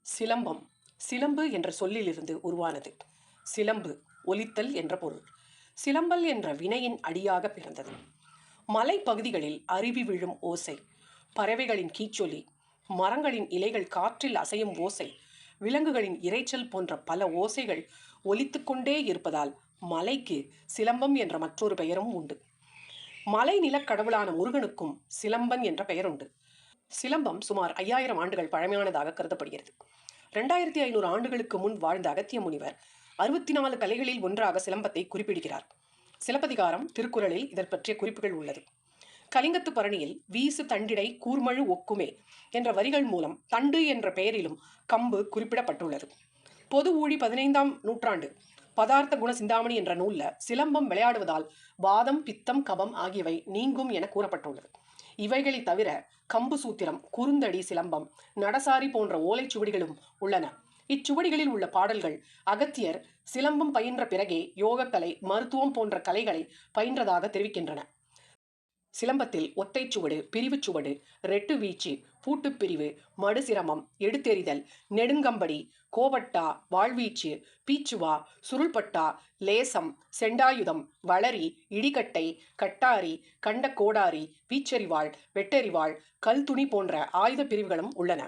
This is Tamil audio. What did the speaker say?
சிலம்பம் சிலம்பு என்ற சொல்லிலிருந்து உருவானது. சிலம்பு ஒலித்தல் என்ற பொருள். சிலம்பல் என்ற வினையின் அடியாக பிறந்தது. மலைப்பகுதிகளில் அருவி விழும் ஓசை, பறவைகளின் கீச்சொலி, மரங்களின் இலைகள் காற்றில் அசையும் ஓசை, விலங்குகளின் இரைச்சல் போன்ற பல ஓசைகள் ஒலித்துக்கொண்டே இருப்பதால் மலைக்கு சிலம்பம் என்ற மற்றொரு பெயரும் உண்டு. மலை நிலக்கடவுளான முருகனுக்கும் சிலம்பன் என்ற பெயருண்டு. சிலம்பம் சுமார் 5000 ஆண்டுகள் பழமையானதாக கருதப்படுகிறது. 2500 ஆண்டுகளுக்கு முன் வாழ்ந்த அகத்திய முனிவர் 64 கலைகளில் ஒன்றாக சிலம்பத்தை குறிப்பிடுகிறார். சிலப்பதிகாரம், திருக்குறளில் இதற் பற்றிய குறிப்புகள் உள்ளது. கலிங்கத்து பரணியில் வீசு தண்டிடை கூர்மழு ஒக்குமே என்ற வரிகள் மூலம் தண்டு என்ற பெயரிலும் கம்பு குறிப்பிடப்பட்டுள்ளது. பொது ஊழி 15ஆம் நூற்றாண்டு பதார்த்த குண சிந்தாமணி என்ற நூல்ல சிலம்பம் விளையாடுவதால் வாதம், பித்தம், கபம் ஆகியவை நீங்கும் என கூறப்பட்டுள்ளது. இவைகளை தவிர கம்பு சூத்திரம், குறுந்தடி சிலம்பம், நடசாரி போன்ற ஓலைச்சுவடிகளும் உள்ளன. இச்சுவடிகளில் உள்ள பாடல்கள் அகத்தியர் சிலம்பம் பயின்ற பிறகே யோகக்கலை, மருத்துவம் போன்ற கலைகளை பயின்றதாக தெரிவிக்கின்றன. சிலம்பத்தில் ஒத்தைச்சுவடு, பிரிவுச்சுவடு, ரெட்டு வீச்சு, பூட்டுப்பிரிவு, மடுசிரமம், எடுத்தெறிதல், நெடுங்கம்படி, கோவட்டா, வாழ்வீச்சு, பீச்சுவா, சுருள்பட்டா, லேசம், செண்டாயுதம், வளரி, இடிகட்டை, கட்டாரி, கண்ட கோடாரி, வீச்செறிவாள், வெட்டெறிவாள், கல்துணி போன்ற ஆயுத பிரிவுகளும் உள்ளன.